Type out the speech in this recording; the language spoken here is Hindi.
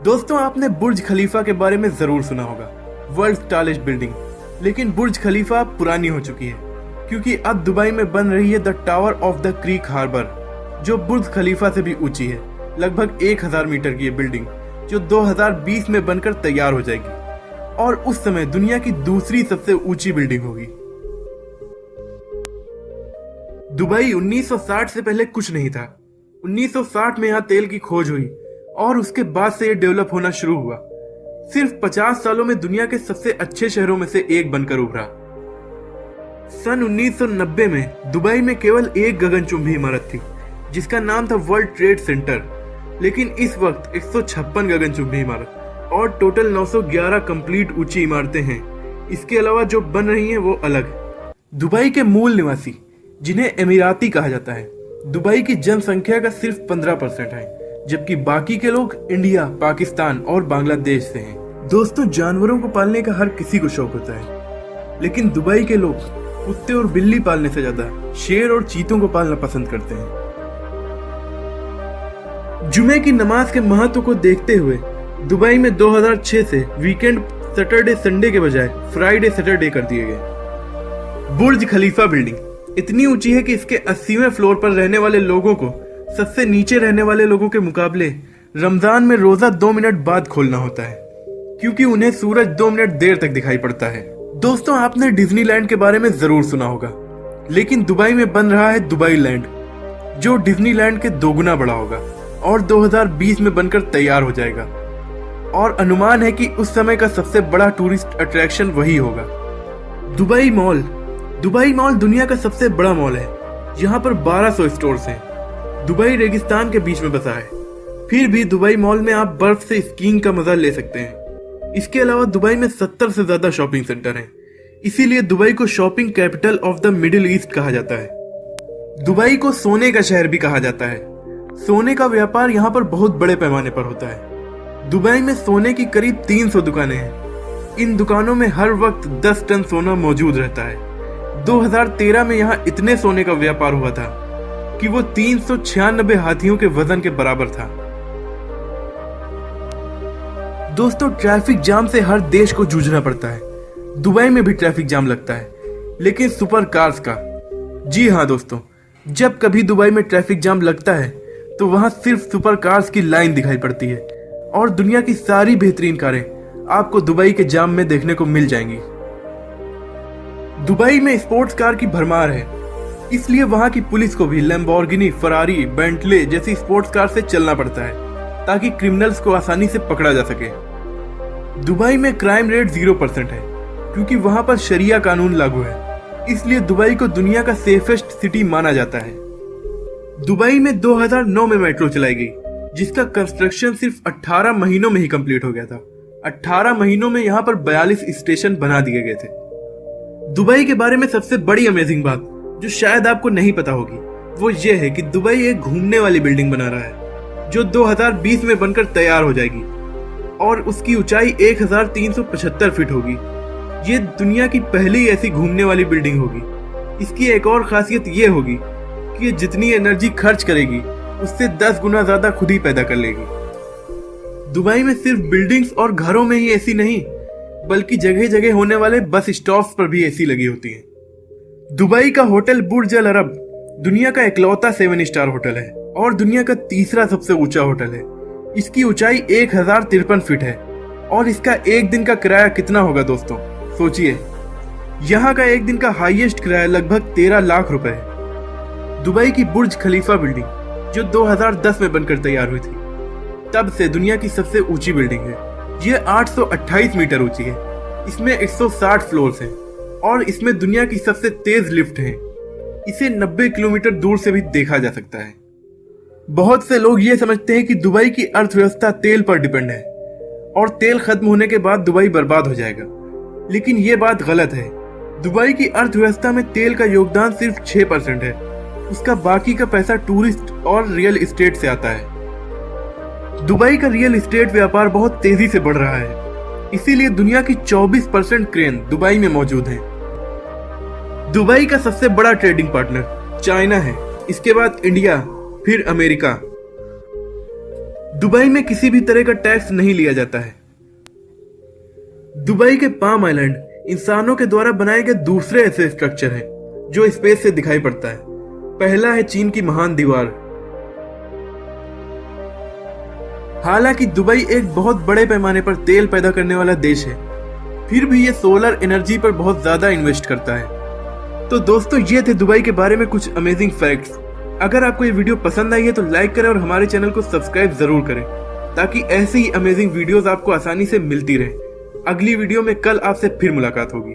दोस्तों, आपने बुर्ज खलीफा के बारे में जरूर सुना होगा, वर्ल्ड टॉलेस्ट बिल्डिंग। लेकिन बुर्ज खलीफा अब पुरानी हो चुकी है, क्योंकि अब दुबई में बन रही है the tower of the creek harbour, जो बुर्ज खलीफा से भी ऊंची है। लगभग 1000 मीटर की ये बिल्डिंग, जो 2020 में बनकर तैयार हो जाएगी और उस समय दुनिया की दूसरी सबसे ऊंची बिल्डिंग होगी। दुबई 1960 से पहले कुछ नहीं था। 1960 में यहाँ तेल की खोज हुई और उसके बाद से ये डेवलप होना शुरू हुआ। सिर्फ 50 सालों में दुनिया के सबसे अच्छे शहरों में से एक बनकर उभरा। सन 1990 में दुबई में केवल एक गगनचुंबी इमारत थी, जिसका नाम था वर्ल्ड ट्रेड सेंटर। लेकिन इस वक्त 156 गगनचुंबी इमारत और टोटल 911 कंप्लीट ऊंची इमारतें हैं। इसके अलावा जो बन रही हैं वो अलग। दुबई के मूल निवासी, जिन्हें एमिराती कहा जाता है, दुबई की जनसंख्या का सिर्फ 15% है, जबकि बाकी के लोग इंडिया, पाकिस्तान और बांग्लादेश से हैं। दोस्तों, जानवरों को पालने का हर किसी को शौक होता है, लेकिन दुबई के लोग कुत्ते और बिल्ली पालने से ज्यादा शेर और चीतों को पालना पसंद करते हैं। जुमे की नमाज के महत्व को देखते हुए दुबई में 2006 से वीकेंड सैटरडे संडे के बजाय फ्राइडे सैटरडे कर दिए गए। बुर्ज खलीफा बिल्डिंग इतनी ऊंची है कि इसके 80वें फ्लोर पर रहने वाले लोगों को सबसे नीचे रहने वाले लोगों के मुकाबले रमजान में रोजा 2 मिनट बाद खोलना होता है, क्योंकि उन्हें सूरज 2 मिनट देर तक दिखाई पड़ता है। दोस्तों, आपने डिज्नीलैंड के बारे में जरूर सुना होगा, लेकिन दुबई में बन रहा है दुबई लैंड, जो डिज्नीलैंड के दोगुना बड़ा होगा और 2020 में बनकर तैयार हो जाएगा। और अनुमान है कि उस समय का सबसे बड़ा टूरिस्ट अट्रैक्शन वही होगा। दुबई मॉल दुनिया का सबसे बड़ा मॉल है। यहाँ पर 1200 स्टोर्स हैं। दुबई रेगिस्तान के बीच में बसा है, फिर भी दुबई मॉल में आप बर्फ से स्कीइंग का मजा ले सकते हैं। इसके अलावा दुबई में 70 से ज्यादा शॉपिंग सेंटर हैं, इसीलिए दुबई को shopping capital of the middle east कहा जाता है। दुबई को सोने का शहर भी कहा जाता है। सोने का व्यापार यहाँ पर बहुत बड़े पैमाने पर होता है। दुबई में सोने की करीब 300 दुकानें हैं। इन दुकानों में हर वक्त 10 टन सोना मौजूद रहता है। 2013 में यहाँ इतने सोने का व्यापार हुआ था कि वो 396 हाथियों के वजन के बराबर था। दोस्तों, ट्रैफिक जाम से हर देश को जूझना पड़ता है। दुबई में भी ट्रैफिक जाम लगता है, लेकिन सुपर कार्स का। जी हाँ दोस्तों, जब कभी दुबई में ट्रैफिक जाम लगता है तो वहां सिर्फ सुपर कार्स की लाइन दिखाई पड़ती है और दुनिया की सारी बेहतरीन कारें आपको दुबई के जाम में देखने को मिल जाएंगी। दुबई में स्पोर्ट्स कार की भरमार है, इसलिए वहां की पुलिस को भी लैम्बोर्गिनी, फरारी, बेंटले जैसी स्पोर्ट्स कार से चलना पड़ता है ताकि क्रिमिनल्स को आसानी से पकड़ा जा सके। दुबई में क्राइम रेट 0% है, क्योंकि वहां पर शरिया कानून लागू है। इसलिए दुबई को दुनिया का सेफेस्ट सिटी माना जाता है। दुबई में 2009 में मेट्रो चलाई गई, जिसका कंस्ट्रक्शन सिर्फ 18 महीनों में ही कंप्लीट हो गया था। 18 महीनों में यहाँ पर 42 स्टेशन बना दिए गए थे। दुबई के बारे में सबसे बड़ी अमेजिंग बात, जो शायद आपको नहीं पता होगी, वो ये है कि दुबई एक घूमने वाली बिल्डिंग बना रहा है, जो 2020 में बनकर तैयार हो जाएगी और उसकी ऊंचाई 1375 फीट होगी। ये दुनिया की पहली ऐसी घूमने वाली बिल्डिंग होगी। इसकी एक और खासियत ये होगी कि ये जितनी एनर्जी खर्च करेगी, उससे 10 गुना ज्यादा खुद ही पैदा कर लेगी। दुबई में सिर्फ बिल्डिंग्स और घरों में ही एसी नहीं, बल्कि जगह जगह होने वाले बस स्टॉप्स पर भी एसी लगी होती है। दुबई का होटल बुर्ज अल अरब दुनिया का इकलौता 7 स्टार होटल है और दुनिया का तीसरा सबसे ऊंचा होटल है। इसकी ऊंचाई 1053 फीट है और इसका एक दिन का किराया कितना होगा दोस्तों, सोचिए। यहाँ का एक दिन का हाईएस्ट किराया लगभग 13 लाख रुपए है। दुबई की बुर्ज खलीफा बिल्डिंग, जो 2010 में बनकर तैयार हुई थी, तब से दुनिया की सबसे ऊंची बिल्डिंग है। ये 828 मीटर ऊंची है। इसमें 160 फ्लोर्स हैं और इसमें दुनिया की सबसे तेज लिफ्ट है। इसे 90 किलोमीटर दूर से भी देखा जा सकता है। बहुत से लोग ये समझते हैं कि दुबई की अर्थव्यवस्था तेल पर डिपेंड है और तेल खत्म होने के बाद दुबई बर्बाद हो जाएगा, लेकिन ये बात गलत है। दुबई की अर्थव्यवस्था में तेल का योगदान सिर्फ 6% है। उसका बाकी का पैसा टूरिस्ट और रियल एस्टेट से आता है। दुबई का रियल एस्टेट व्यापार बहुत तेजी से बढ़ रहा है, इसीलिए दुनिया की 24% क्रेन दुबई में मौजूद हैं। दुबई का सबसे बड़ा ट्रेडिंग पार्टनर चाइना है, इसके बाद इंडिया, फिर अमेरिका। दुबई में किसी भी तरह का टैक्स नहीं लिया जाता है। दुबई के पाम आइलैंड इंसानों के द्वारा बनाए गए दूसरे ऐसे स्ट्रक्चर हैं जो स्पेस से दिखाई पड़ता है। पहला है चीन की महान दीवार। हालांकि दुबई एक बहुत बड़े पैमाने पर तेल पैदा करने वाला देश है, फिर भी ये सोलर एनर्जी पर बहुत ज्यादा इन्वेस्ट करता है। तो दोस्तों, ये थे दुबई के बारे में कुछ अमेजिंग फैक्ट्स। अगर आपको ये वीडियो पसंद आई है तो लाइक करें और हमारे चैनल को सब्सक्राइब जरूर करें, ताकि ऐसे ही अमेजिंग वीडियोस आपको आसानी से मिलती रहे। अगली वीडियो में कल आपसे फिर मुलाकात होगी।